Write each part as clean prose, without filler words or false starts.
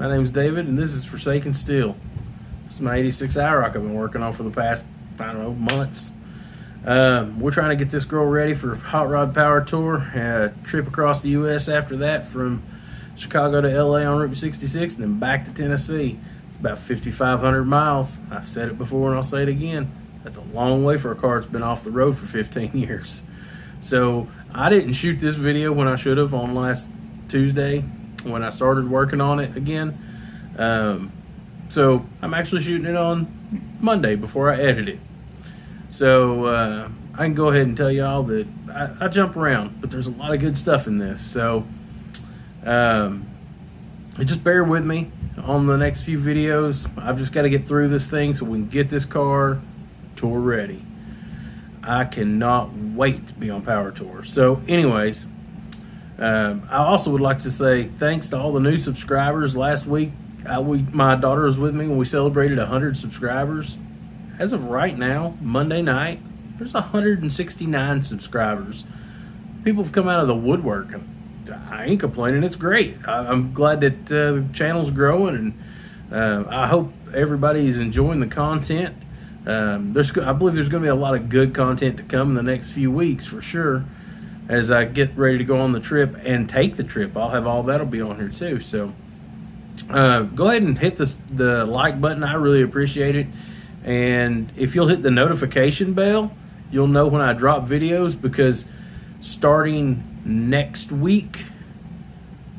My name's David, and this is Forsaken Steel. This is my 86 IROC I've been working on for the past, I don't know, months. We're trying to get this girl ready for Hotrod Power Tour, a trip across the U.S. after that from Chicago to L.A. on Route 66 and then back to Tennessee. It's about 5,500 miles. I've said it before and I'll say it again. That's a long way for a car that's been off the road for 15 years. So I didn't shoot this video when I should have on last Tuesday when I started working on it again. So I'm actually shooting it on Monday before I edit it. So I can go ahead and tell y'all that I jump around, but there's a lot of good stuff in this. So just bear with me on the next few videos. I've just got to get through this thing so we can get this car tour ready. I cannot wait to be on Power Tour. So anyways, I also would like to say thanks to all the new subscribers. Last week, my daughter was with me when we celebrated 100 subscribers. As of right now, Monday night, there's 169 subscribers. People have come out of the woodwork. I ain't complaining. It's great. I'm glad that the channel's growing, and I hope everybody's enjoying the content. I believe there's going to be a lot of good content to come in the next few weeks for sure. As I get ready to go on the trip and take the trip, I'll have all that'll be on here too. So go ahead and hit the like button. I really appreciate it. And if you'll hit the notification bell, you'll know when I drop videos, because starting next week,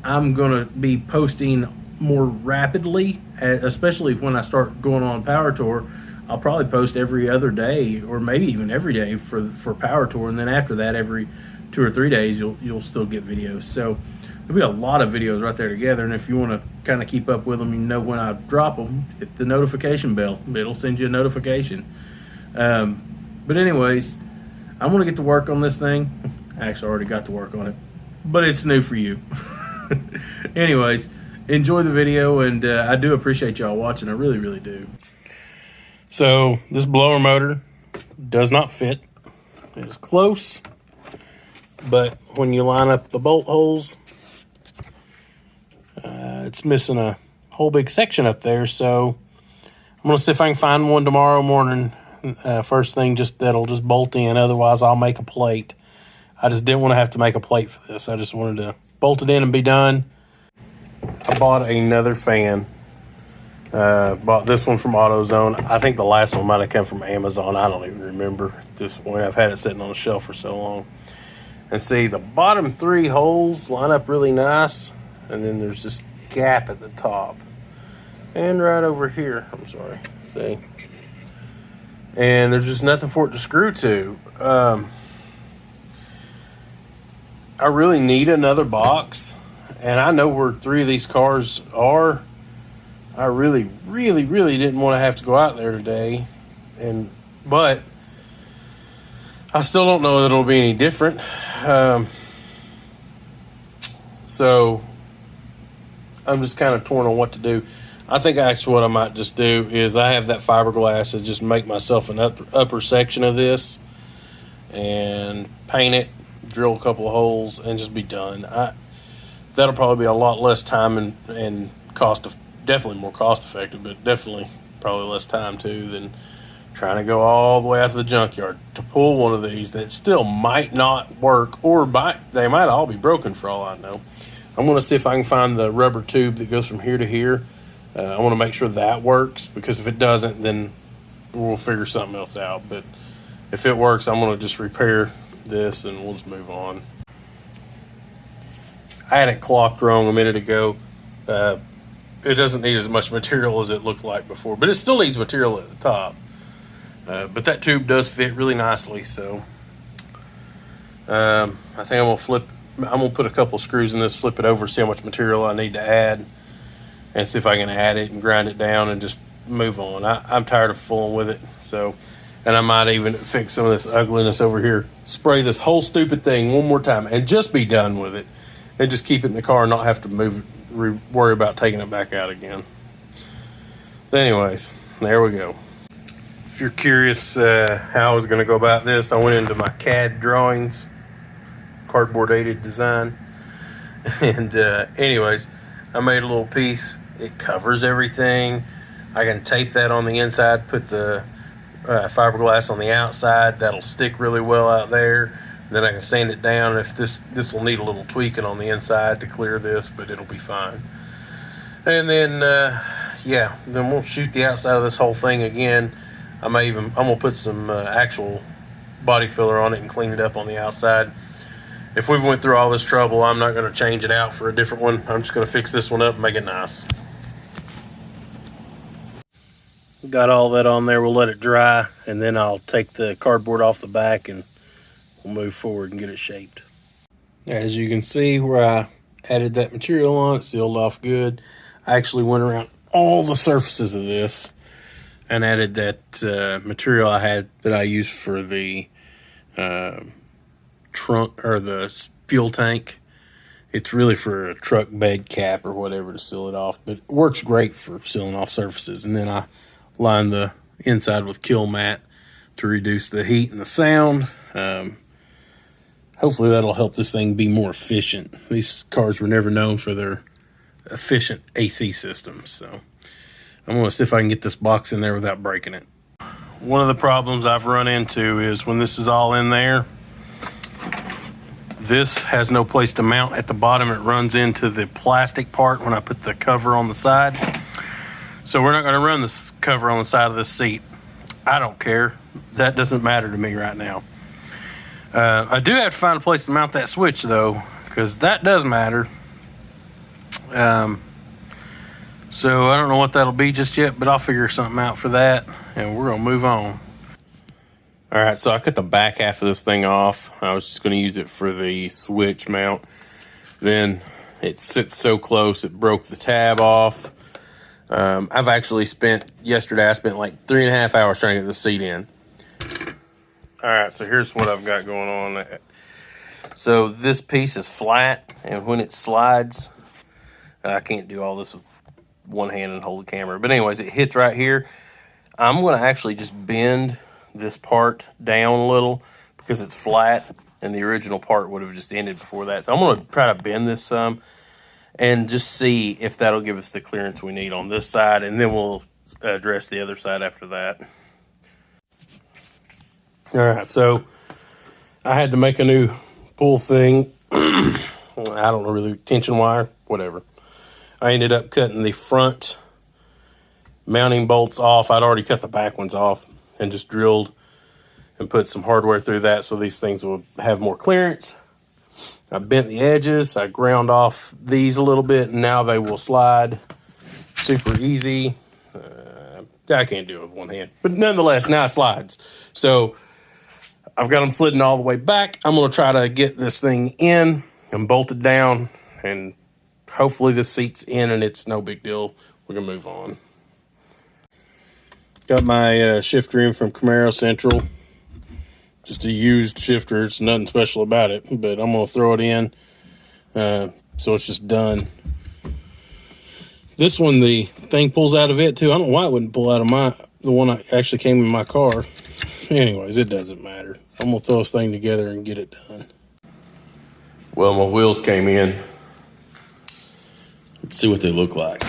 I'm going to be posting more rapidly, especially when I start going on Power Tour. I'll probably post every other day or maybe even every day for Power Tour. And then after that, every 2 or 3 days, you'll still get videos. So there'll be a lot of videos right there together. And if you want to kind of keep up with them, you know when I drop them, hit the notification bell. It'll send you a notification. But anyways, I'm going to get to work on this thing. I actually already got to work on it, but it's new for you. Anyways, enjoy the video, and I do appreciate y'all watching. I really, really do. So this blower motor does not fit. It's close, but when you line up the bolt holes, it's missing a whole big section up there. So I'm going to see if I can find one tomorrow morning. First thing, that'll just bolt in. Otherwise, I'll make a plate. I just didn't want to have to make a plate for this. I just wanted to bolt it in and be done. I bought another fan. Bought this one from AutoZone. I think the last one might have come from Amazon. I don't even remember at this point. I've had it sitting on the shelf for so long. And see, the bottom 3 holes line up really nice. And then there's this gap at the top. And right over here. I'm sorry. See? And there's just nothing for it to screw to. I really need another box. And I know where 3 of these cars are. I really, really, really didn't want to have to go out there today. But I still don't know that it'll be any different. So I'm just kind of torn on what to do. I think actually what I might just do is I have that fiberglass and just make myself an upper section of this and paint it, drill a couple of holes, and just be done. That'll probably be a lot less time and definitely more cost effective, but definitely probably less time too than trying to go all the way out to the junkyard to pull one of these that still might not work, or they might all be broken for all I know. I'm going to see if I can find the rubber tube that goes from here to here. I want to make sure that works, because if it doesn't, then we'll figure something else out. But if it works, I'm going to just repair this and we'll just move on. I had it clocked wrong a minute ago. It doesn't need as much material as it looked like before, but it still needs material at the top. But that tube does fit really nicely, so I think I'm gonna put a couple screws in this, flip it over, see how much material I need to add, and see if I can add it and grind it down and just move on. I'm tired of fooling with it, and I might even fix some of this ugliness over here. Spray this whole stupid thing one more time and just be done with it, and just keep it in the car and not have to worry about taking it back out again. But anyways, there we go. If you're curious how I was going to go about this, I went into my CAD drawings, cardboard aided design, and anyways, I made a little piece It covers everything. I can tape that on the inside, put the fiberglass on the outside. That'll stick really well out there. Then I can sand it down. If this will need a little tweaking on the inside to clear this, but it'll be fine. And then yeah, then we'll shoot the outside of this whole thing again. I'm gonna put some actual body filler on it and clean it up on the outside. If we've went through all this trouble, I'm not going to change it out for a different one. I'm just going to fix this one up and make it nice. Got all that on there. We'll let it dry, and then I'll take the cardboard off the back and we'll move forward and get it shaped. As you can see where I added that material on, it sealed off good. I actually went around all the surfaces of this and added that material I had that I used for the trunk or the fuel tank. It's really for a truck bed cap or whatever to seal it off, but it works great for sealing off surfaces. And then I line the inside with kill mat to reduce the heat and the sound. Hopefully that'll help this thing be more efficient. These cars were never known for their efficient AC systems, so I'm going to see if I can get this box in there without breaking it. One of the problems I've run into is when this is all in there, this has no place to mount at the bottom. It runs into the plastic part when I put the cover on the side. So we're not going to run this cover on the side of this seat. I don't care. That doesn't matter to me right now. I do have to find a place to mount that switch though, because that does matter. So I don't know what that'll be just yet, but I'll figure something out for that, and we're gonna move on. All right, so I cut the back half of this thing off. I was just gonna use it for the switch mount. Then it sits so close, it broke the tab off. I've actually yesterday I spent like 3.5 hours trying to get the seat in. All right, so here's what I've got going on. So this piece is flat, and when it slides, I can't do all this with one hand and hold the camera. But anyways, it hits right here. I'm going to actually just bend this part down a little because it's flat, and the original part would have just ended before that. So I'm going to try to bend this some and just see if that'll give us the clearance we need on this side, and then we'll address the other side after that. All right, so I had to make a new pull thing. I don't know, really, tension wire, whatever. I ended up cutting the front mounting bolts off. I'd already cut the back ones off and just drilled and put some hardware through that so these things will have more clearance. I bent the edges. I ground off these a little bit, and now they will slide super easy. I can't do it with one hand, but nonetheless, now it slides. So I've got them sliding all the way back. I'm going to try to get this thing in and bolt it down, and hopefully this seat's in and it's no big deal. We're going to move on. Got my shifter in from Camaro Central. Just a used shifter. It's nothing special about it, but I'm going to throw it in so it's just done. This one, the thing pulls out of it too. I don't know why it wouldn't pull out of the one that actually came in my car. Anyways, it doesn't matter. I'm going to throw this thing together and get it done. Well, my wheels came in. Let's see what they look like.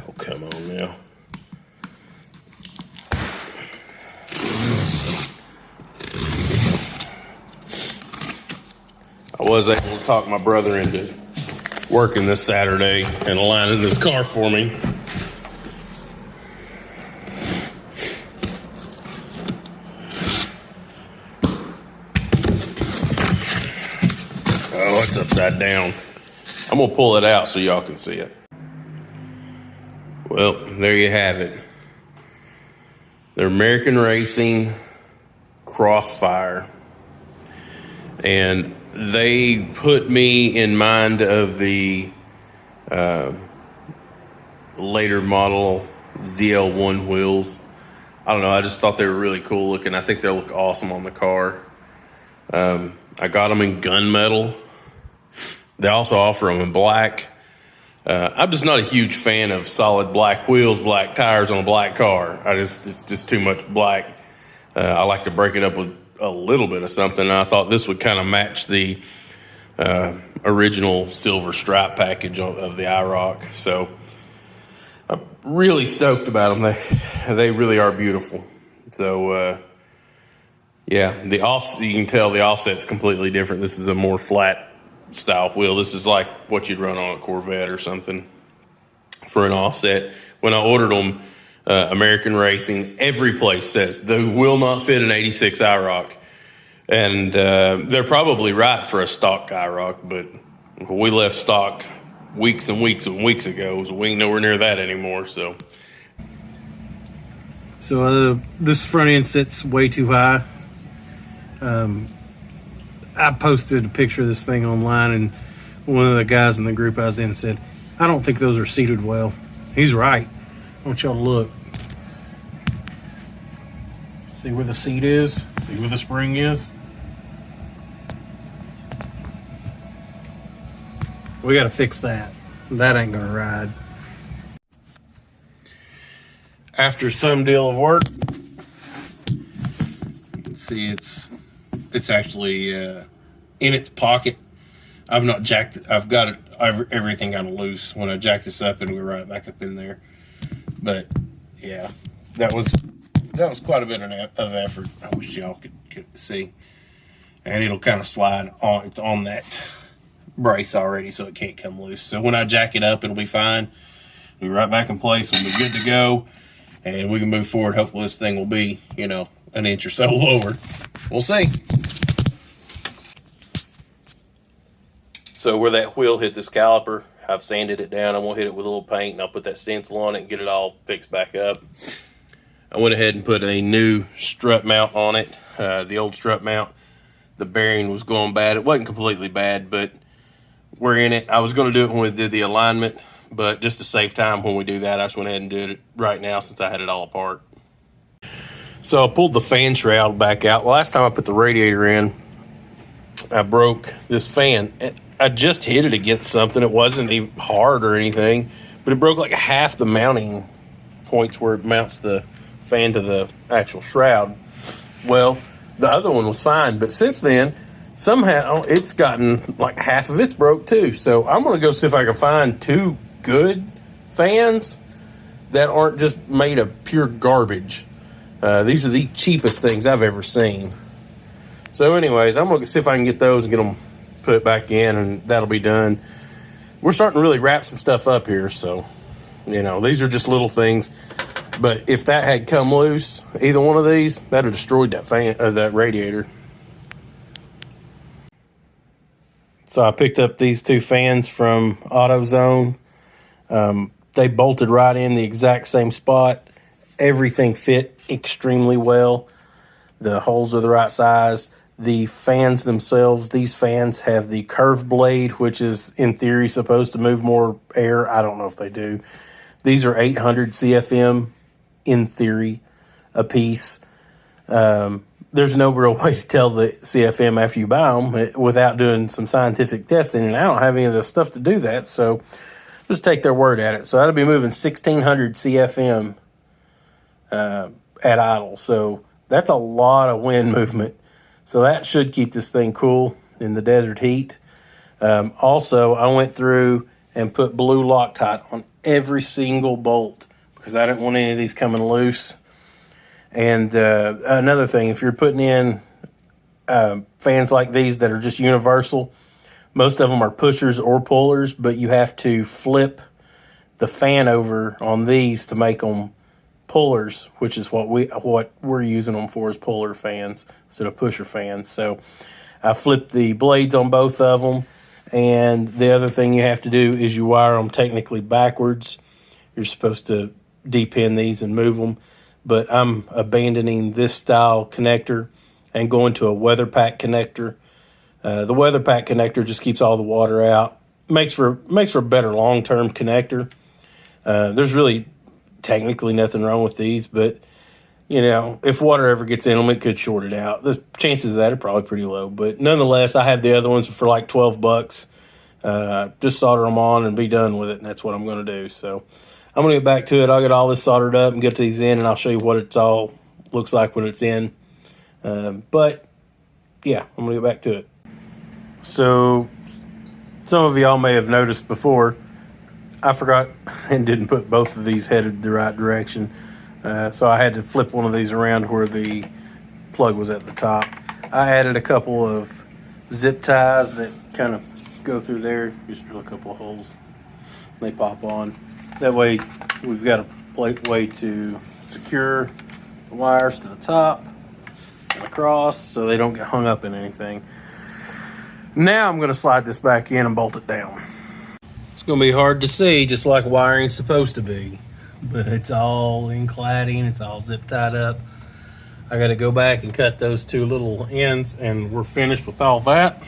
Oh, come on now. I was able to talk my brother into working this Saturday and aligning this car for me. Oh, it's upside down. I'm going to pull it out so y'all can see it. Well, there you have it. They're American Racing CrossFire. And they put me in mind of the later model ZL1 wheels. I don't know, I just thought they were really cool looking. I think they'll look awesome on the car. I got them in gunmetal. They also offer them in black. I'm just not a huge fan of solid black wheels, black tires on a black car. It's just too much black. I like to break it up with a little bit of something. And I thought this would kind of match the original silver stripe package of the IROC. So I'm really stoked about them. They really are beautiful. So yeah, you can tell the offset's completely different. This is a more flat style wheel. This is like what you'd run on a Corvette or something for an offset. When I ordered them, American Racing, every place says they will not fit an 86 IROC. And they're probably right for a stock IROC, but we left stock weeks and weeks and weeks ago, so we ain't nowhere near that anymore. So this front end sits way too high. I posted a picture of this thing online, and one of the guys in the group I was in said, I don't think those are seated well. He's right. I want y'all to look. See where the seat is? See where the spring is? We got to fix that. That ain't going to ride. After some deal of work, see it's actually in its pocket. I've not jacked it. I've got it, everything kind of loose. When I jack this up, it'll go right back up in there. But yeah, that was quite a bit of effort. I wish y'all could see. And it'll kind of slide on. It's on that brace already, so it can't come loose. So when I jack it up, it'll be fine. It'll be right back in place. We'll be good to go, and we can move forward. Hopefully this thing will be, an inch or so lower. We'll see. So where that wheel hit this caliper, I've sanded it down. I'm going to hit it with a little paint, and I'll put that stencil on it and get it all fixed back up. I went ahead and put a new strut mount on it. The old strut mount, the bearing was going bad. It wasn't completely bad, but we're in it. I was going to do it when we did the alignment, but just to save time when we do that, I just went ahead and did it right now since I had it all apart. So I pulled the fan shroud back out. Last time I put the radiator in, I broke this fan. I just hit it against something. It wasn't even hard or anything, but it broke like half the mounting points where it mounts the fan to the actual shroud. Well, the other one was fine, but since then, somehow it's gotten like half of it's broke too. So I'm going to go see if I can find two good fans that aren't just made of pure garbage. These are the cheapest things I've ever seen. So anyways, I'm going to see if I can get those and get them put back in, and that'll be done. We're starting to really wrap some stuff up here, so these are just little things. But if that had come loose, either one of these, that'd have destroyed that fan or that radiator. So I picked up these two fans from AutoZone. They bolted right in the exact same spot. Everything fit extremely well. The holes are the right size. The fans themselves, these fans have the curved blade, which is in theory supposed to move more air. I don't know if they do. These are 800 CFM in theory a piece. There's no real way to tell the CFM after you buy them without doing some scientific testing, and I don't have any of the stuff to do that, so just take their word at it. So that'll be moving 1600 CFM at idle, so that's a lot of wind movement. So that should keep this thing cool in the desert heat. Also, I went through and put blue Loctite on every single bolt because I didn't want any of these coming loose. And another thing, if you're putting in fans like these that are just universal, most of them are pushers or pullers, but you have to flip the fan over on these to make them pullers, which is what we're using them for, is puller fans instead of pusher fans. So I flipped the blades on both of them, and the other thing you have to do is you wire them technically backwards. You're supposed to depin these and move them, but I'm abandoning this style connector and going to a weather pack connector. The weather pack connector just keeps all the water out. Makes for a better long-term connector. There's really technically nothing wrong with these, but if water ever gets in them, it could short it out. The chances of that are probably pretty low, but nonetheless, I have the other ones for like $12. Just solder them on and be done with it, and that's what I'm going to do. So I'm going to get back to it. I'll get all this soldered up and get these in, and I'll show you what it's all looks like when it's in. But yeah, I'm gonna get back to it. So some of y'all may have noticed before, I forgot and didn't put both of these headed the right direction. So I had to flip one of these around where the plug was at the top. I added a couple of zip ties that kind of go through there. Just drill a couple of holes. They pop on. That way we've got a way to secure the wires to the top and across so they don't get hung up in anything. Now I'm going to slide this back in and bolt it down. It's going to be hard to see, just like wiring's supposed to be, but it's all in cladding. It's all zip tied up. I got to go back and cut those two little ends, and we're finished with all that.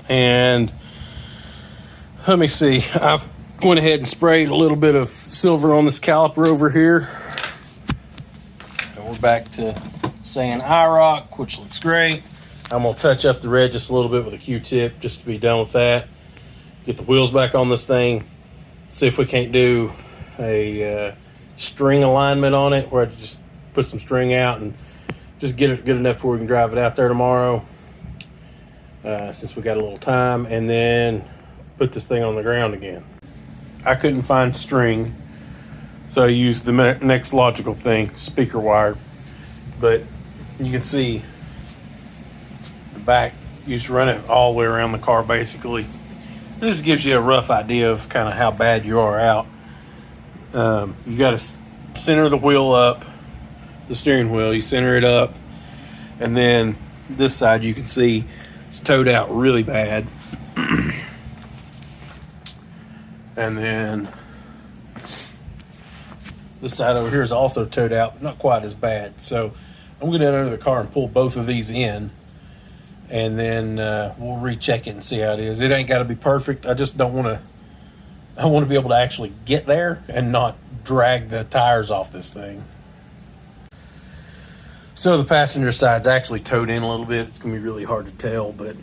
And let me see, I've went ahead and sprayed a little bit of silver on this caliper over here, and we're back to saying IROC, which looks great. I'm going to touch up the red just a little bit with a Q-tip just to be done with that. Get the wheels back on this thing. See if we can't do a string alignment on it where I just put some string out and just get it good enough to where we can drive it out there tomorrow, since we got a little time, and then put this thing on the ground again. I couldn't find string, so I used the next logical thing, speaker wire. But you can see back, you just run it all the way around the car basically. This gives you a rough idea of kind of how bad you are out. You got to center the wheel up, the steering wheel, you center it up, and then this side you can see it's towed out really bad. And then this side over here is also towed out, but not quite as bad. So I'm going to get under the car and pull both of these in, and then we'll recheck it and see how it is. It ain't got to be perfect. I just don't want to. I want to be able to actually get there and not drag the tires off this thing. So the passenger side's actually towed in a little bit. It's going to be really hard to tell, but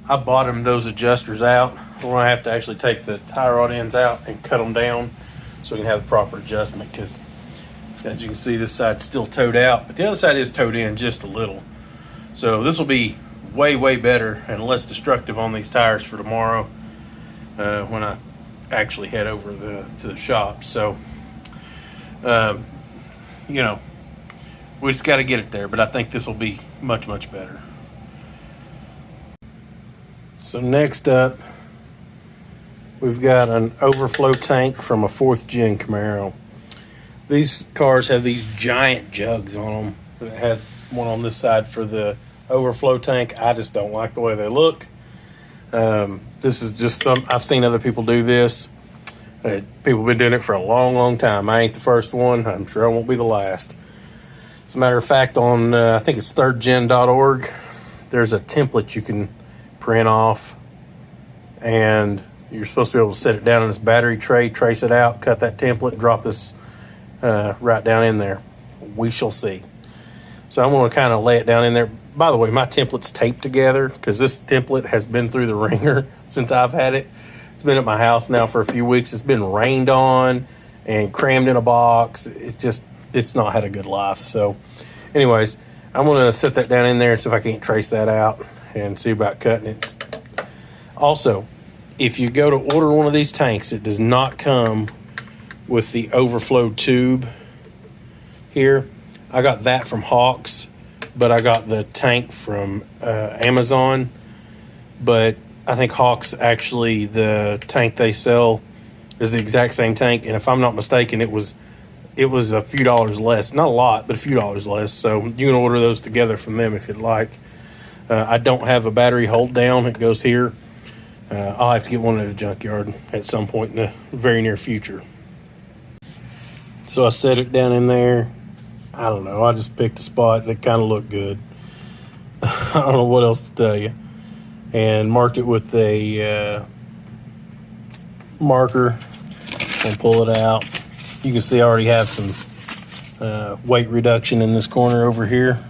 I bottomed those adjusters out. We're going to have to actually take the tie rod ends out and cut them down so we can have the proper adjustment, because as you can see, this side's still towed out, but the other side is towed in just a little. So this will be way, way better and less destructive on these tires for tomorrow when I actually head over to the shop. So, you know, we just got to get it there, but I think this will be much, much better. So next up, we've got an overflow tank from a 4th gen Camaro. These cars have these giant jugs on them. I had one on this side for the overflow tank. I just don't like the way they look. This is just I've seen other people do this. People have been doing it for a long, long time. I ain't the first one. I'm sure I won't be the last. As a matter of fact, on I think it's thirdgen.org, there's a template you can print off, and you're supposed to be able to set it down in this battery tray, trace it out, cut that template, drop this right down in there. We shall see. So I'm going to kind of lay it down in there. By the way, my template's taped together because this template has been through the ringer since I've had it. It's been at my house now for a few weeks. It's been rained on and crammed in a box. It's not had a good life. So anyways, I'm going to set that down in there and see if I can't trace that out and see about cutting it. Also, if you go to order one of these tanks, it does not come with the overflow tube here. I got that from Hawks, but I got the tank from Amazon. But I think Hawks, actually, the tank they sell is the exact same tank, and if I'm not mistaken, it was a few dollars less. Not a lot, but a few dollars less. So you can order those together from them if you'd like. I don't have a battery hold down. It goes here. I'll have to get one at a junkyard at some point in the very near future. So I set it down in there. I don't know. I just picked a spot that kind of looked good. I don't know what else to tell you. And marked it with a marker. And pull it out. You can see I already have some weight reduction in this corner over here.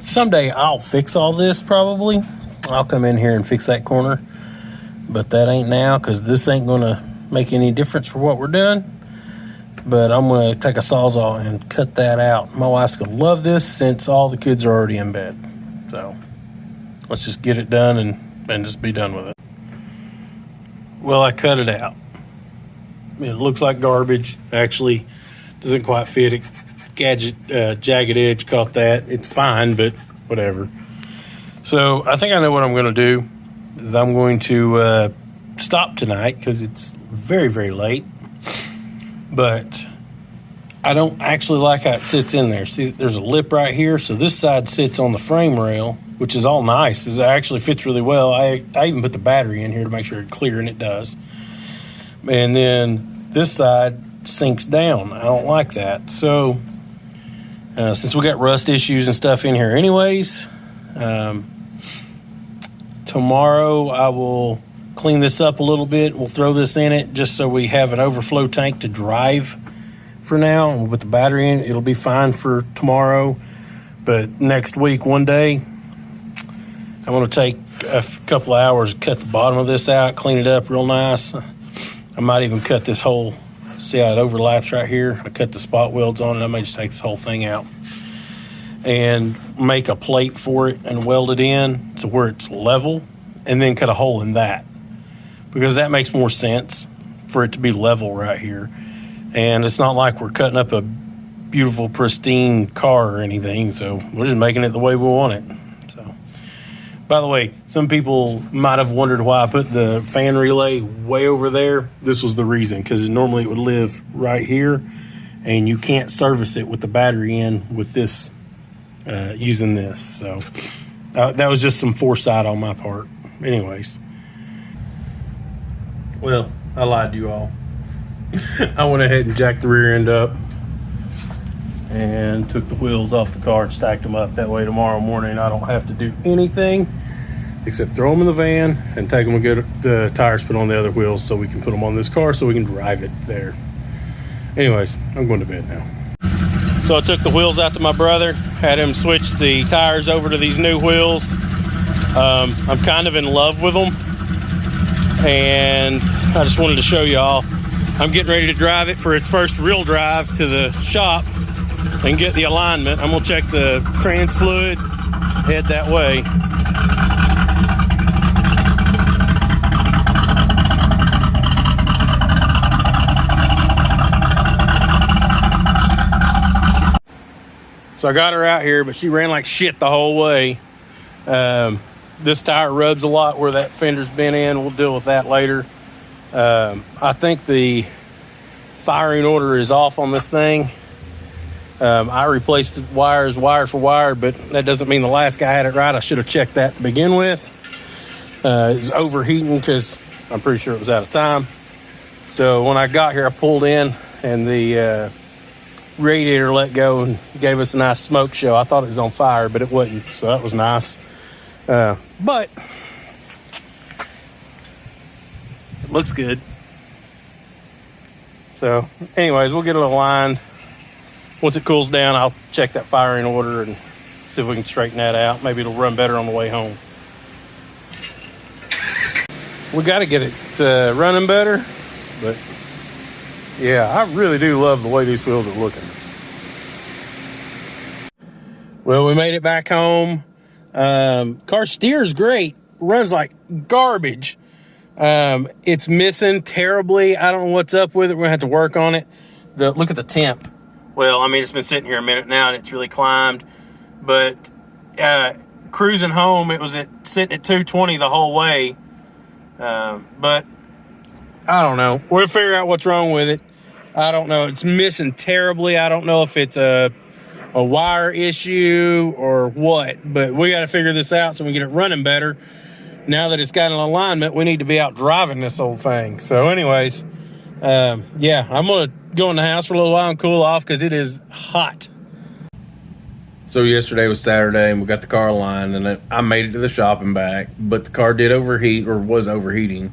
Someday I'll fix all this probably. I'll come in here and fix that corner. But that ain't now, because this ain't going to make any difference for what we're doing. but I'm going to take a Sawzall and cut that out. My wife's going to love this since all the kids are already in bed. So let's just get it done and just be done with it. Well, I cut it out. It looks like garbage. Actually, doesn't quite fit. It jagged edge caught that. It's fine, but whatever. So I think I know what I'm going to do. Is I'm going to stop tonight because it's very, very late. But I don't actually like how it sits in there. See, there's a lip right here. So this side sits on the frame rail, which is all nice. It actually fits really well. I even put the battery in here to make sure it's clear, and it does. And then this side sinks down. I don't like that. So since we got rust issues and stuff in here anyways, tomorrow I will clean this up a little bit. We'll throw this in it just so we have an overflow tank to drive for now. And with the battery in it, it'll be fine for tomorrow. But next week, one day, I'm going to take a couple of hours, cut the bottom of this out, clean it up real nice. I might even cut this whole, see how it overlaps right here? I cut the spot welds on it. I may just take this whole thing out and make a plate for it and weld it in to where it's level, and then cut a hole in that, because that makes more sense for it to be level right here. And it's not like we're cutting up a beautiful, pristine car or anything, so we're just making it the way we want it. So, by the way, some people might have wondered why I put the fan relay way over there. This was the reason, because normally it would live right here, and you can't service it with the battery in with this, using this. So that was just some foresight on my part. Anyways, well, I lied to you all. I went ahead and jacked the rear end up and took the wheels off the car and stacked them up. That way tomorrow morning I don't have to do anything except throw them in the van and take them and get the tires put on the other wheels so we can put them on this car so we can drive it there. Anyways, I'm going to bed now. So I took the wheels out to my brother, had him switch the tires over to these new wheels. I'm kind of in love with them, and I just wanted to show y'all. I'm getting ready to drive it for its first real drive to the shop and get the alignment. I'm gonna check the trans fluid, head that way. So I got her out here, but she ran like shit the whole way. This tire rubs a lot where that fender's been in. We'll deal with that later. I think the firing order is off on this thing. I replaced wires wire for wire, but that doesn't mean the last guy had it right. I should have checked that to begin with. It was overheating because I'm pretty sure it was out of time. So when I got here, I pulled in and the radiator let go and gave us a nice smoke show. I thought it was on fire, but it wasn't, so that was nice. But it looks good. So anyways, we'll get it aligned. Once it cools down, I'll check that firing order and see if we can straighten that out. Maybe it'll run better on the way home. We got to get it running better, but yeah, I really do love the way these wheels are looking. Well, we made it back home. Car steers great, runs like garbage. It's missing terribly. I don't know what's up with it. We're gonna have to work on it. Look at the temp. Well, I mean, it's been sitting here a minute now and it's really climbed, but cruising home, it was sitting at 220 the whole way. But I don't know. We'll figure out what's wrong with it. I don't know. It's missing terribly. I don't know if it's a wire issue or what, but we got to figure this out so we can get it running better. Now that it's got an alignment, we need to be out driving this old thing. So anyways, yeah, I'm going to go in the house for a little while and cool off because it is hot. So yesterday was Saturday and we got the car aligned and I made it to the shop and back, but the car did overheat, or was overheating.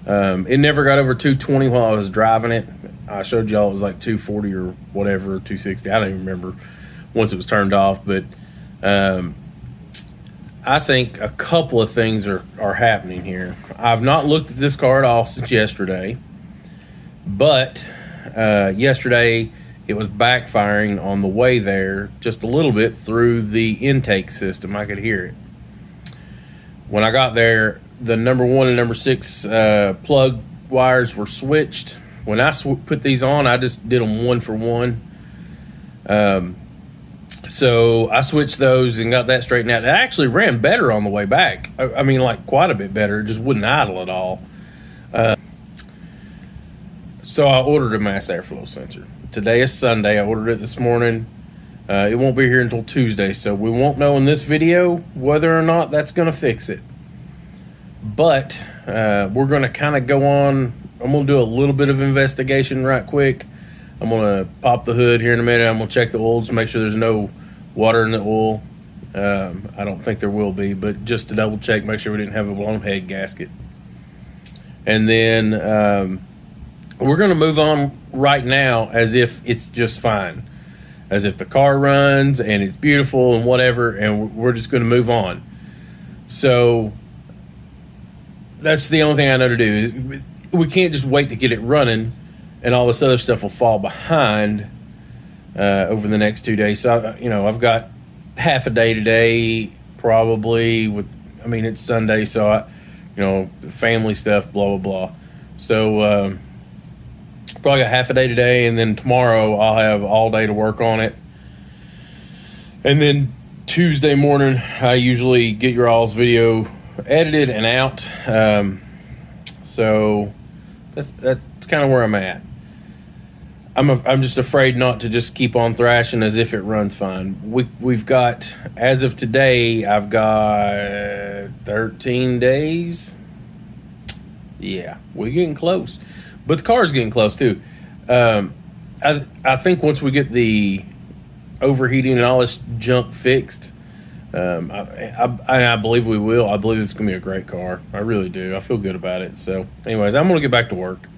It never got over 220 while I was driving it. I showed y'all it was like 240 or whatever, 260. I don't even remember once it was turned off, but I think a couple of things are happening here. I've not looked at this car at all since yesterday, but yesterday it was backfiring on the way there just a little bit through the intake system. I could hear it. When I got there, the number 1 and number 6 plug wires were switched. When I put these on, I just did them 1 for 1. So I switched those and got that straightened out. It actually ran better on the way back. I mean, like quite a bit better. It just wouldn't idle at all. So I ordered a mass airflow sensor. Today is Sunday. I ordered it this morning. It won't be here until Tuesday, so we won't know in this video whether or not that's going to fix it. But we're going to kind of go on. I'm going to do a little bit of investigation right quick. I'm going to pop the hood here in a minute. I'm going to check the oils to make sure there's no water in the oil. I don't think there will be, but just to double check, make sure we didn't have a blown head gasket. And then we're going to move on right now as if it's just fine. As if the car runs and it's beautiful and whatever, and we're just going to move on. So that's the only thing I know to do. Is we can't just wait to get it running, and all this other stuff will fall behind over the next 2 days. So, I've got half a day today, probably. It's Sunday, so family stuff, blah, blah, blah. So, probably got half a day today, and then tomorrow I'll have all day to work on it. And then Tuesday morning, I usually get your all's video edited and out. So that's kind of where I'm at. I'm just afraid not to just keep on thrashing as if it runs fine. We've got, as of today, I've got 13 days. Yeah, we're getting close. But the car's getting close too. I think once we get the overheating and all this junk fixed, I believe we will. I believe it's going to be a great car. I really do. I feel good about it. So anyways, I'm going to get back to work.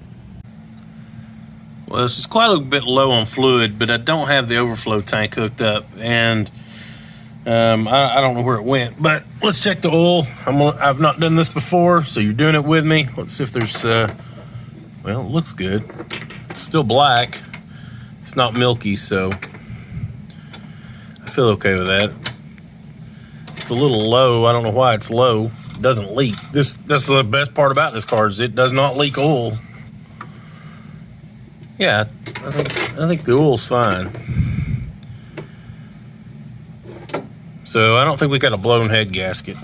Well, this is quite a bit low on fluid, but I don't have the overflow tank hooked up, and I don't know where it went. But let's check the oil. I've not done this before, so you're doing it with me. Let's see if there's... well, it looks good. It's still black. It's not milky, so I feel okay with that. It's a little low. I don't know why it's low. It doesn't leak. That's the best part about this car is it does not leak oil. Yeah, I think the oil's fine. So I don't think we got a blown head gasket.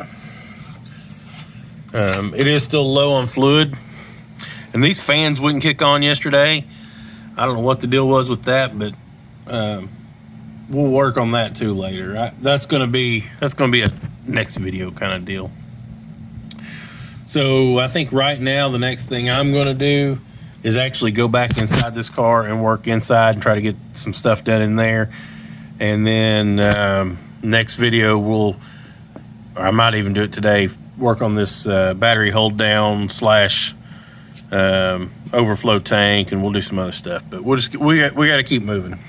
It is still low on fluid. And these fans wouldn't kick on yesterday. I don't know what the deal was with that, but we'll work on that too later. That's gonna be a next video kind of deal. So I think right now the next thing I'm gonna do is actually go back inside this car and work inside and try to get some stuff done in there. And then next video I might even do it today, work on this battery hold down / overflow tank, and we'll do some other stuff, but we got to keep moving.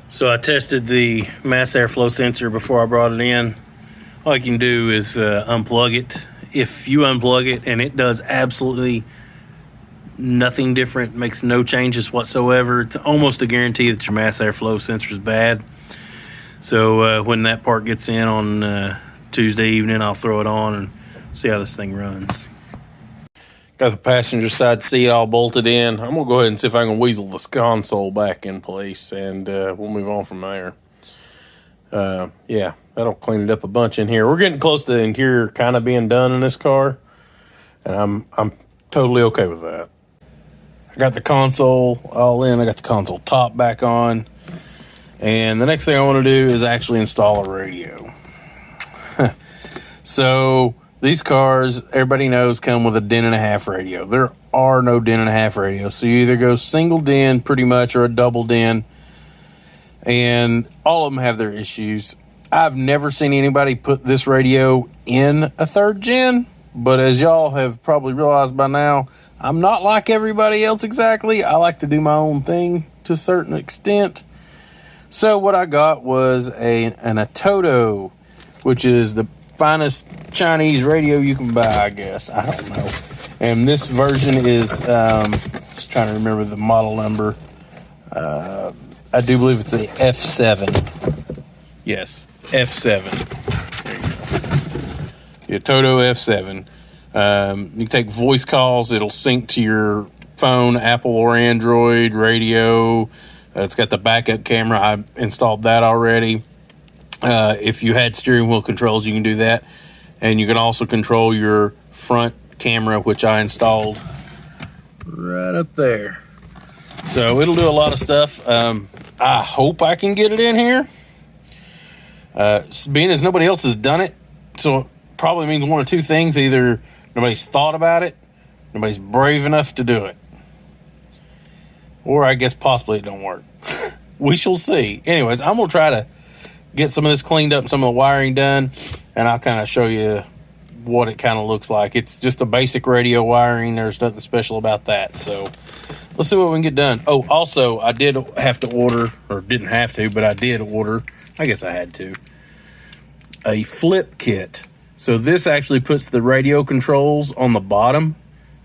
So I tested the mass airflow sensor before I brought it in. All you can do is unplug it. If you unplug it and it does absolutely nothing different, makes no changes whatsoever, it's almost a guarantee that your mass airflow sensor is bad. So when that part gets in on Tuesday evening, I'll throw it on and see how this thing runs. Got the passenger side seat all bolted in. I'm going to go ahead and see if I can weasel this console back in place, and we'll move on from there. Yeah, that'll clean it up a bunch in here. We're getting close to the interior kind of being done in this car, and I'm totally okay with that. I got the console all in. I got the console top back on. And the next thing I want to do is actually install a radio. So these cars, everybody knows, come with a DIN and a half radio. There are no DIN and a half radios. So you either go single DIN pretty much or a double DIN. And all of them have their issues. I've never seen anybody put this radio in a third gen. But as y'all have probably realized by now, I'm not like everybody else exactly. I like to do my own thing to a certain extent. So what I got was an Atoto, which is the finest Chinese radio you can buy, I guess. I don't know. And this version is Just trying to remember the model number. I do believe it's the F7. Yes, F7. The Atoto F7. You can take voice calls. It'll sync to your phone, Apple or Android, radio. It's got the backup camera. I installed that already. If you had steering wheel controls, you can do that. And you can also control your front camera, which I installed right up there. So it'll do a lot of stuff. I hope I can get it in here. Being as nobody else has done it, so it probably means one of two things. Either nobody's thought about it, nobody's brave enough to do it, or I guess possibly it don't work. We shall see. Anyways, I'm going to try to get some of this cleaned up, some of the wiring done, and I'll kind of show you what it kind of looks like. It's just a basic radio wiring. There's nothing special about that. So let's see what we can get done. Oh, also, I did have to order, or didn't have to, but I did order, I guess I had to, a flip kit. So this actually puts the radio controls on the bottom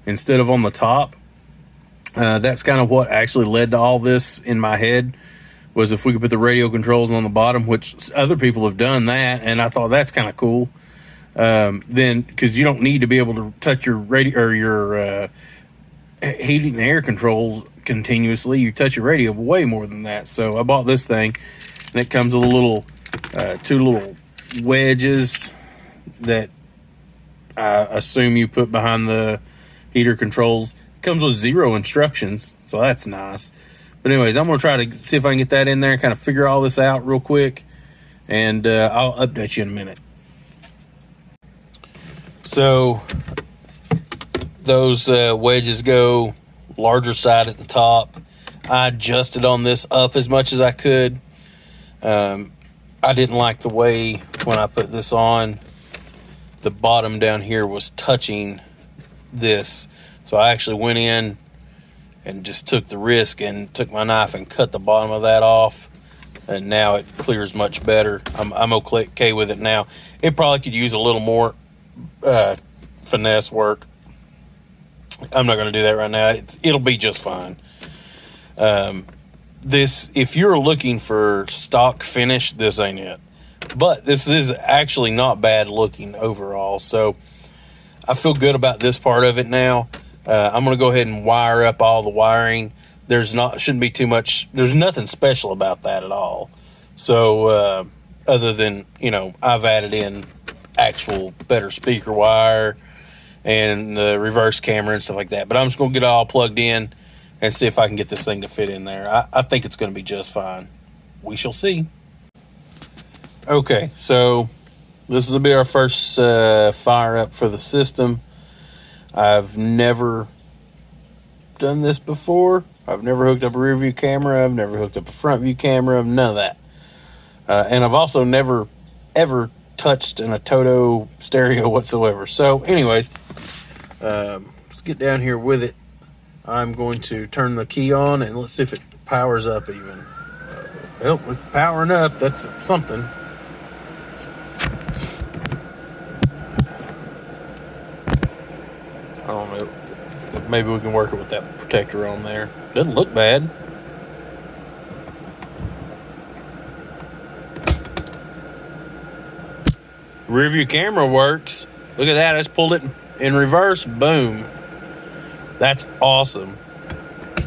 instead of on the top. That's kind of what actually led to all this in my head, was if we could put the radio controls on the bottom, which other people have done that, and I thought that's kind of cool. Then, because you don't need to be able to touch your radio or your heating and air controls continuously. You touch your radio way more than that. So I bought this thing, and it comes with a little two little wedges that I assume you put behind the heater controls. It comes with 0 instructions, so that's nice. But anyways, I'm going to try to see if I can get that in there and kind of figure all this out real quick, and I'll update you in a minute. So those wedges go larger side at the top. I adjusted on this up as much as I could. I didn't like the way when I put this on, the bottom down here was touching this. So I actually went in and just took the risk and took my knife and cut the bottom of that off. And now it clears much better. I'm okay with it now. It probably could use a little more finesse work. I'm not going to do that right now. It'll be just fine. If you're looking for stock finish, this ain't it. But this is actually not bad looking overall. So I feel good about this part of it now. I'm going to go ahead and wire up all the wiring. Shouldn't be too much. There's nothing special about that at all. So other than, I've added in actual better speaker wire and the reverse camera and stuff like that. But I'm just going to get it all plugged in and see if I can get this thing to fit in there. I think it's going to be just fine. We shall see. Okay, so this will be our first fire up for the system. I've never done this before. I've never hooked up a rear view camera. I've never hooked up a front view camera. None of that. And I've also never, ever touched an Atoto stereo whatsoever. So anyways, let's get down here with it. I'm going to turn the key on and let's see if it powers up even. Well, it's powering up. That's something. I don't know. Maybe we can work it with that protector on there. Doesn't look bad. Rear view camera works. Look at that. I just pulled it in reverse. Boom. That's awesome.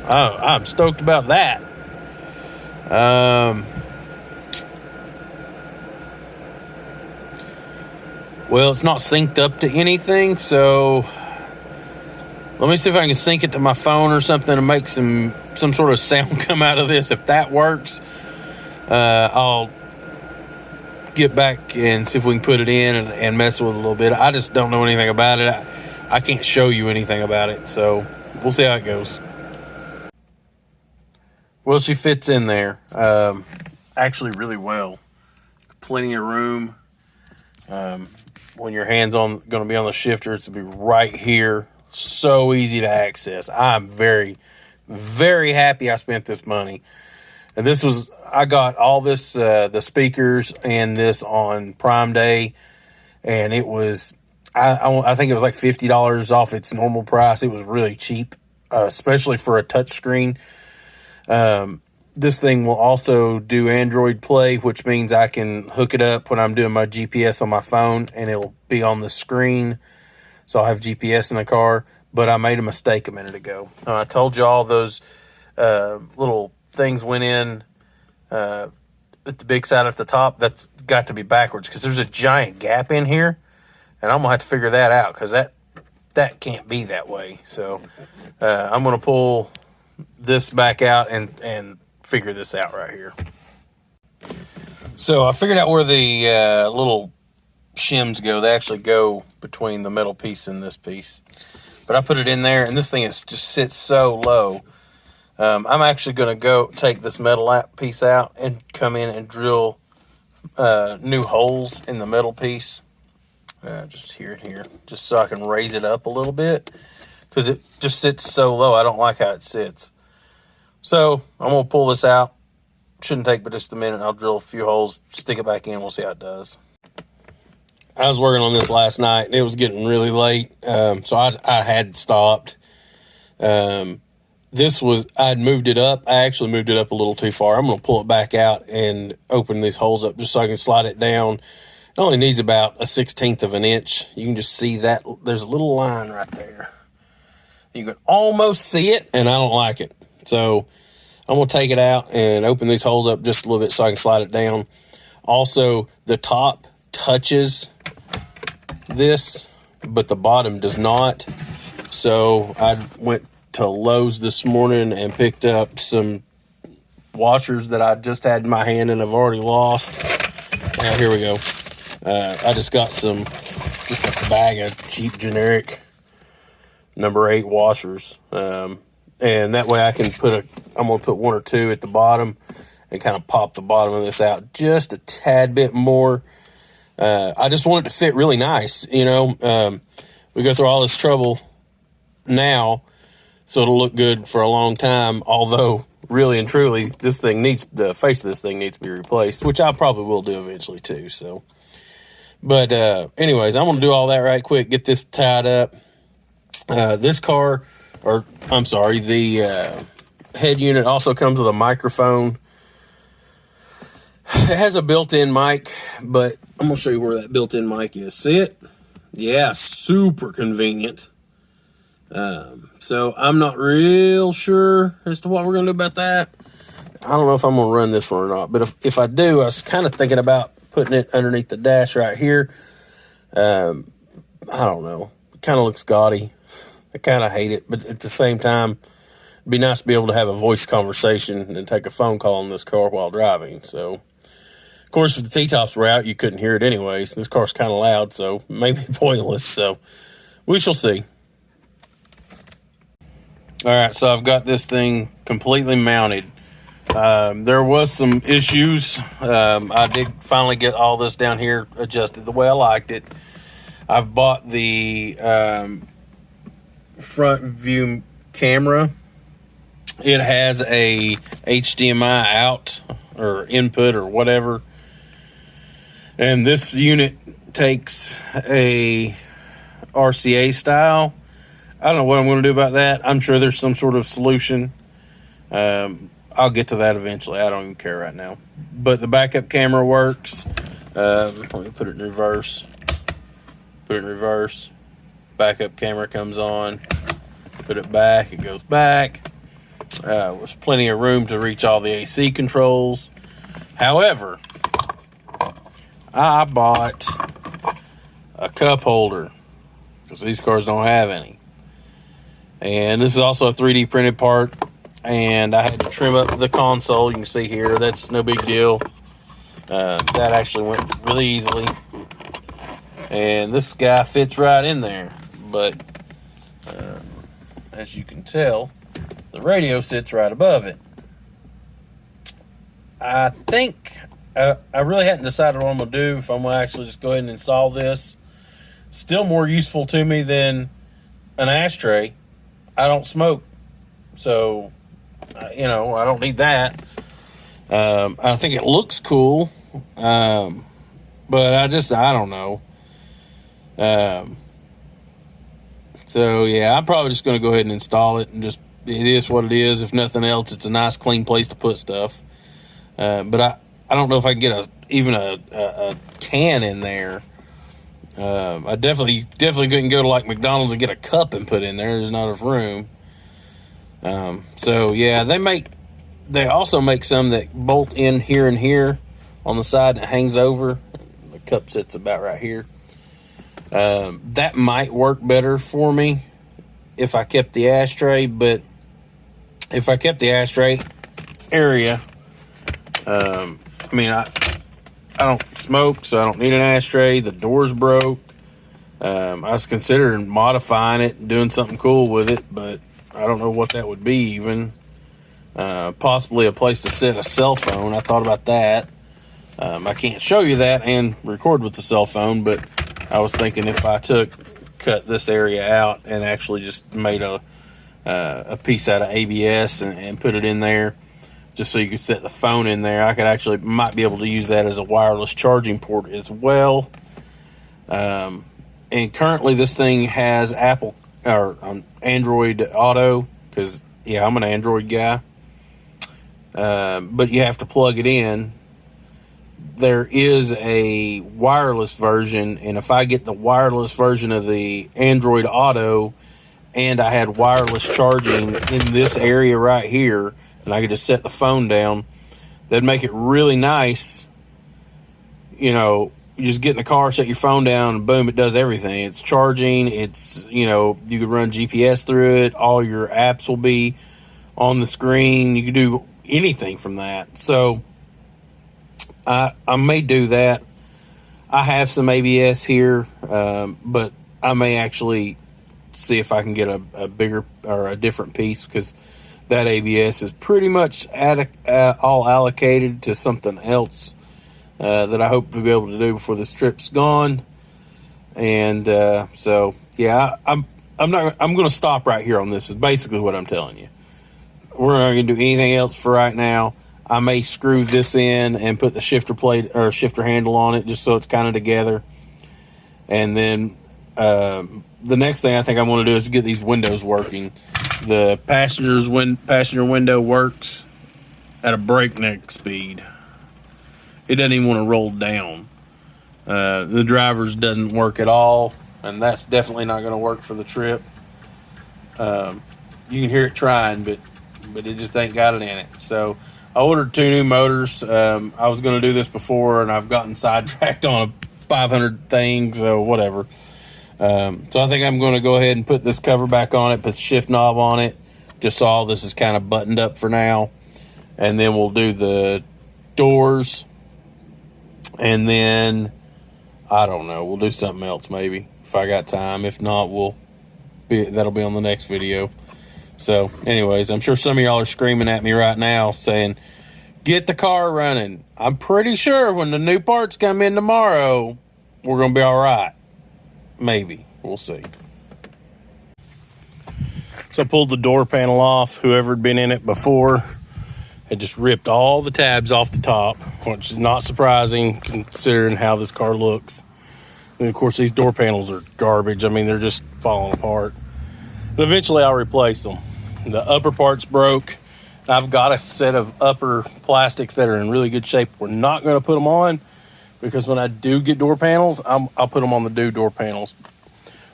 Oh, I'm stoked about that. Well, it's not synced up to anything, so let me see if I can sync it to my phone or something and make some sort of sound come out of this. If that works, I'll get back and see if we can put it in and mess with it a little bit. I just don't know anything about it. I can't show you anything about it, so we'll see how it goes. Well, she fits in there actually really well. Plenty of room. When your hand's going to be on the shifter, it's going to be right here. So easy to access. I'm very, very happy I spent this money. And I got all this, the speakers and this on Prime Day, and it was, I think it was like $50 off its normal price. It was really cheap. especially for a touchscreen. This thing will also do Android Play, which means I can hook it up when I'm doing my GPS on my phone, and it'll be on the screen. So I'll have GPS in the car. But I made a mistake a minute ago. I told you all those little things went in at the big side at the top. That's got to be backwards because there's a giant gap in here, and I'm gonna have to figure that out because that can't be that way. So I'm gonna pull this back out and figure this out right here. So I figured out where the little shims go. They actually go between the metal piece and this piece. But I put it in there, and this thing just sits so low. I'm actually going to go take this metal piece out and come in and drill new holes in the metal piece. Just here and here, just so I can raise it up a little bit, because it just sits so low. I don't like how it sits. So I'm going to pull this out. Shouldn't take but just a minute. I'll drill a few holes, stick it back in. We'll see how it does. I was working on this last night, and it was getting really late, so I had stopped. I'd moved it up. I actually moved it up a little too far. I'm going to pull it back out and open these holes up just so I can slide it down. It only needs about 1/16 of an inch. You can just see that there's a little line right there. You can almost see it, and I don't like it. So I'm going to take it out and open these holes up just a little bit so I can slide it down. Also, the top touches this, but the bottom does not. So I went to Lowe's this morning and picked up some washers that I just had in my hand and I've already lost. Here we go. I just got a bag of cheap generic number 8 washers. And that way I can I'm going to put 1 or 2 at the bottom and kind of pop the bottom of this out just a tad bit more. I just want it to fit really nice. We go through all this trouble now, so it'll look good for a long time. Although, really and truly, the face of this thing needs to be replaced, which I probably will do eventually too. So, but anyways, I'm gonna do all that right quick. Get this tied up. The head unit also comes with a microphone. It has a built-in mic, but I'm going to show you where that built-in mic is. See it? Yeah, super convenient. So I'm not real sure as to what we're going to do about that. I don't know if I'm going to run this one or not, but if I do, I was kind of thinking about putting it underneath the dash right here. I don't know. It kind of looks gaudy. I kind of hate it, but at the same time, it'd be nice to be able to have a voice conversation and take a phone call in this car while driving. So, of course, if the T-tops were out, you couldn't hear it anyways. This car's kind of loud, so maybe pointless. So, we shall see. All right, so I've got this thing completely mounted. There was some issues. I did finally get all this down here adjusted the way I liked it. I've bought the front view camera. It has a HDMI out or input or whatever. And this unit takes a RCA style. I don't know what I'm going to do about that. I'm sure there's some sort of solution. I'll get to that eventually. I don't even care right now. But the backup camera works. Let me put it in reverse. Put it in reverse. Backup camera comes on. Put it back. It goes back. There's plenty of room to reach all the AC controls. However, I bought a cup holder because these cars don't have any. And this is also a 3D printed part. And I had to trim up the console. You can see here, that's no big deal. That actually went really easily. And this guy fits right in there. But as you can tell, the radio sits right above it. I think I really hadn't decided what I'm going to do, if I'm going to actually just go ahead and install this. Still more useful to me than an ashtray. I don't smoke. So, I don't need that. I think it looks cool. But I don't know. Let's So yeah, I'm probably just going to go ahead and install it, and just, it is what it is. If nothing else, it's a nice clean place to put stuff. But I don't know if I can get even a can in there. I definitely couldn't go to like McDonald's and get a cup and put in there. There's not enough room. So yeah, they also make some that bolt in here and here on the side that hangs over. The cup sits about right here. That might work better for me if I kept the ashtray, but if I kept the ashtray area, I mean, I don't smoke, so I don't need an ashtray. The door's broke. I was considering modifying it and doing something cool with it, but I don't know what that would be even. Possibly a place to set a cell phone. I thought about that. I can't show you that and record with the cell phone, but I was thinking if I cut this area out and actually just made a piece out of ABS and put it in there, just so you could set the phone in there. I could actually might be able to use that as a wireless charging port as well. And currently this thing has Apple or Android Auto, because yeah, I'm an Android guy. But you have to plug it in. There is a wireless version, and if I get the wireless version of the Android Auto and I had wireless charging in this area right here, and I could just set the phone down, that'd make it really nice. You know, you just get in the car, set your phone down, and boom, it does everything. It's charging. It's, you know, you could run GPS through it. All your apps will be on the screen. You can do anything from that. So I may do that. I have some ABS here, but I may actually see if I can get a bigger or a different piece, because that ABS is pretty much all allocated to something else that I hope to be able to do before this trip's gone. And so yeah, I'm going to stop right here on this. Is basically what I'm telling you. We're not going to do anything else for right now. I may screw this in and put the shifter plate or shifter handle on it just so it's kind of together. And then the next thing I think I want to do is get these windows working. The passenger window works at a breakneck speed. It doesn't even want to roll down. The driver's doesn't work at all, and that's definitely not going to work for the trip. You can hear it trying, but it just ain't got it in it. So I ordered 2 new motors. I was going to do this before, and I've gotten sidetracked on 500 things, so whatever. So I think I'm going to go ahead and put this cover back on it, put the shift knob on it, just so all this is kind of buttoned up for now. And then we'll do the doors. And then, I don't know, we'll do something else maybe if I got time. If not, that'll be on the next video. So anyways, I'm sure some of y'all are screaming at me right now saying, get the car running. I'm pretty sure when the new parts come in tomorrow, we're going to be all right. Maybe. We'll see. So I pulled the door panel off. Whoever had been in it before had just ripped all the tabs off the top, which is not surprising considering how this car looks. And of course, these door panels are garbage. I mean, they're just falling apart. But eventually I'll replace them. The upper part's broke. I've got a set of upper plastics that are in really good shape. We're not going to put them on, because when I do get door panels, I'll put them on the new door panels.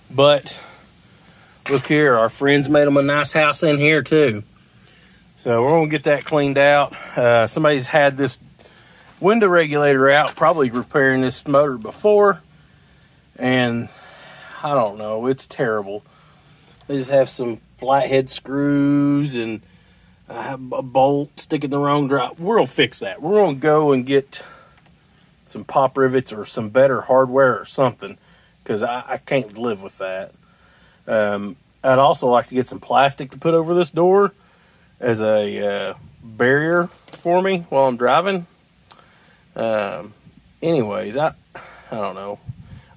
But look here, our friends made them a nice house in here too. So we're going to get that cleaned out. Somebody's had this window regulator out, probably repairing this motor before. And I don't know, it's terrible. They just have some flathead screws and a bolt sticking the wrong drive. We're going to fix that. We're going to go and get some pop rivets or some better hardware or something, because I can't live with that. I'd also like to get some plastic to put over this door as a barrier for me while I'm driving. Anyways, I don't know.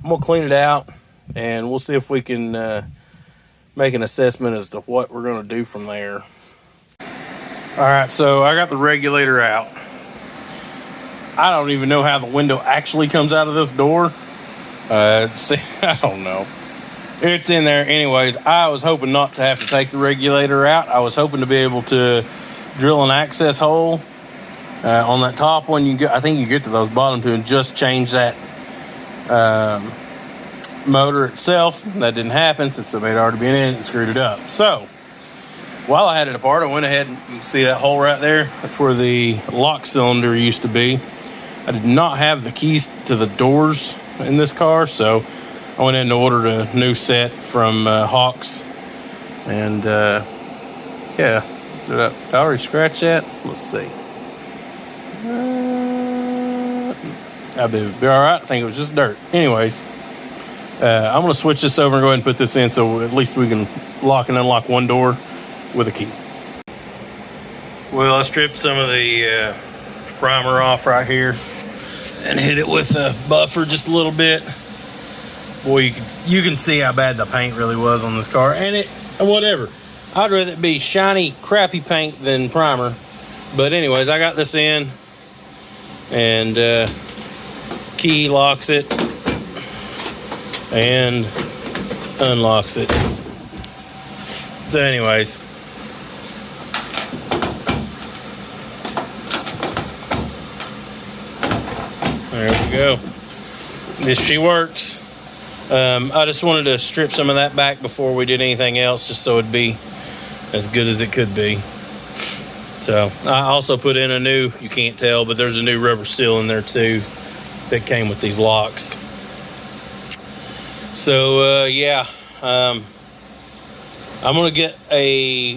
I'm going to clean it out, and we'll see if we can make an assessment as to what we're going to do from there. All right, so I got the regulator out. I don't even know how the window actually comes out of this door. See, I don't know. it's in there. Anyways, I was hoping not to have to take the regulator out. I was hoping to be able to drill an access hole on that top one. I think you get to those bottom two and just change that motor itself. That didn't happen since somebody had already been in it and screwed it up. So while I had it apart, I went ahead and you can see that hole right there. That's where the lock cylinder used to be. I did not have the keys to the doors in this car, so I went in and ordered a new set from Hawks. And yeah, did I already scratch that? Let's see. I did be all right. I think it was just dirt. Anyways, I'm gonna switch this over and go ahead and put this in so at least we can lock and unlock one door with a key. Well, I stripped some of the primer off right here and hit it with a buffer just a little bit. Boy, you can see how bad the paint really was on this car, and whatever. I'd rather it be shiny, crappy paint than primer. But anyways, I got this in, and key locks it and unlocks it. So anyways, there we go. She works. I just wanted to strip some of that back before we did anything else, just so it'd be as good as it could be. So I also put in a new, you can't tell, but there's a new rubber seal in there too that came with these locks. So yeah, I'm gonna get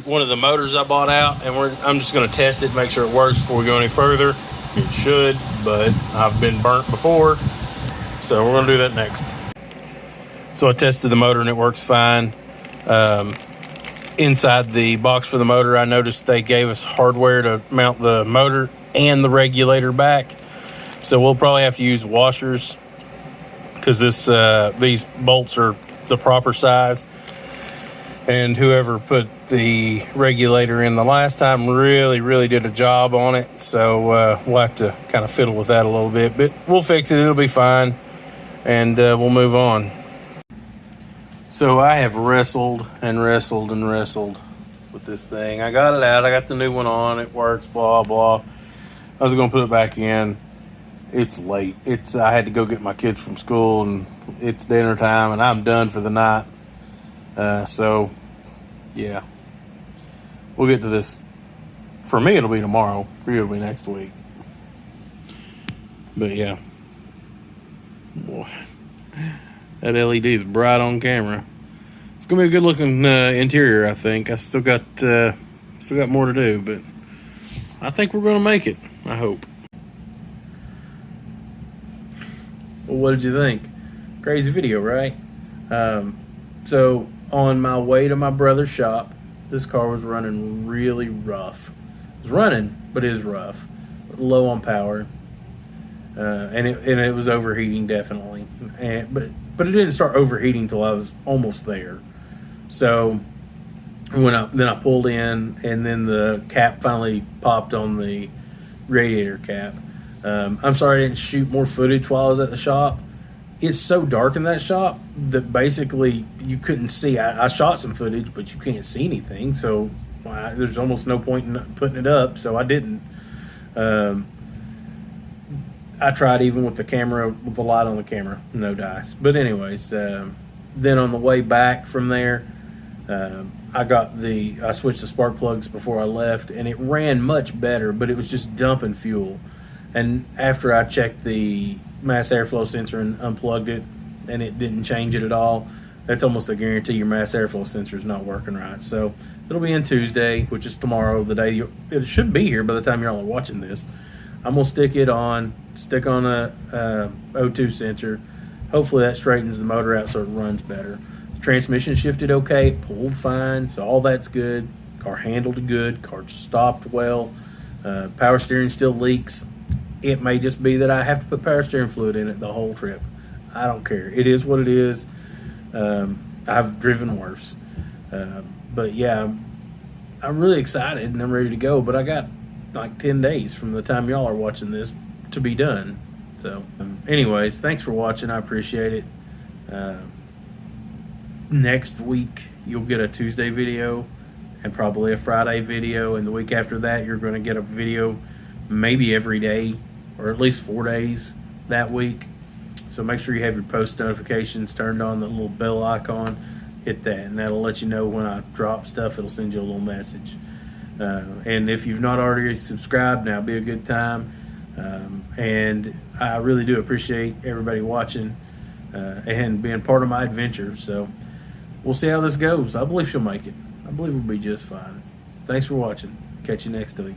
one of the motors I bought out, and I'm just gonna test it, make sure it works before we go any further. It should, but I've been burnt before, so we're gonna do that next. So I tested the motor and it works fine. Inside the box for the motor, I noticed they gave us hardware to mount the motor and the regulator back. So we'll probably have to use washers because these bolts are the proper size. And whoever put the regulator in the last time really did a job on it. So we'll have to kind of fiddle with that a little bit, but we'll fix it. It'll be fine. And we'll move on. So I have wrestled with this thing. I got it out. I got the new one on. It works, blah, blah. I was going to put it back in. It's late. I had to go get my kids from school, and it's dinner time, and I'm done for the night. So, yeah. We'll get to this. For me, it'll be tomorrow. For you, it'll be next week. But, yeah. Boy. That LED is bright on camera. It's gonna be a good looking interior, I think. I still got more to do, but I think we're gonna make it. I hope. Well, what did you think? Crazy video, right? So on my way to my brother's shop, this car was running really rough. It was running, but it was rough, low on power, and it was overheating definitely. But it didn't start overheating until I was almost there. So then I pulled in, and then the cap finally popped on the radiator cap. I'm sorry I didn't shoot more footage while I was at the shop. It's so dark in that shop that basically you couldn't see. I shot some footage, but you can't see anything. So there's almost no point in putting it up. So I didn't. I tried even with the camera, with the light on the camera, no dice. But anyways, then on the way back from there, I switched the spark plugs before I left, and it ran much better, but it was just dumping fuel. And after I checked the mass airflow sensor and unplugged it, and it didn't change it at all, that's almost a guarantee your mass airflow sensor is not working right. So it'll be in Tuesday, which is tomorrow, the day it should be here by the time y'all are watching this. I'm gonna stick on a O2 sensor. Hopefully that straightens the motor out so it runs better. The transmission shifted okay, it pulled fine, so all that's good. Car handled good, car stopped well. Power steering still leaks. It may just be that I have to put power steering fluid in it the whole trip. I don't care. It is what it is. I've driven worse. But yeah, I'm really excited and I'm ready to go, but I got like 10 days from the time y'all are watching this to be done. So anyways, thanks for watching. I appreciate it. next week you'll get a Tuesday video and probably a Friday video, and the week after that you're going to get a video maybe every day, or at least 4 days that week. So make sure you have your post notifications turned on, the little bell icon, hit that, and that'll let you know when I drop stuff. It'll send you a little message. And if you've not already subscribed, now be a good time. And I really do appreciate everybody watching and being part of my adventure. So we'll see how this goes. I believe she'll make it. I believe we'll be just fine. Thanks for watching. Catch you next week.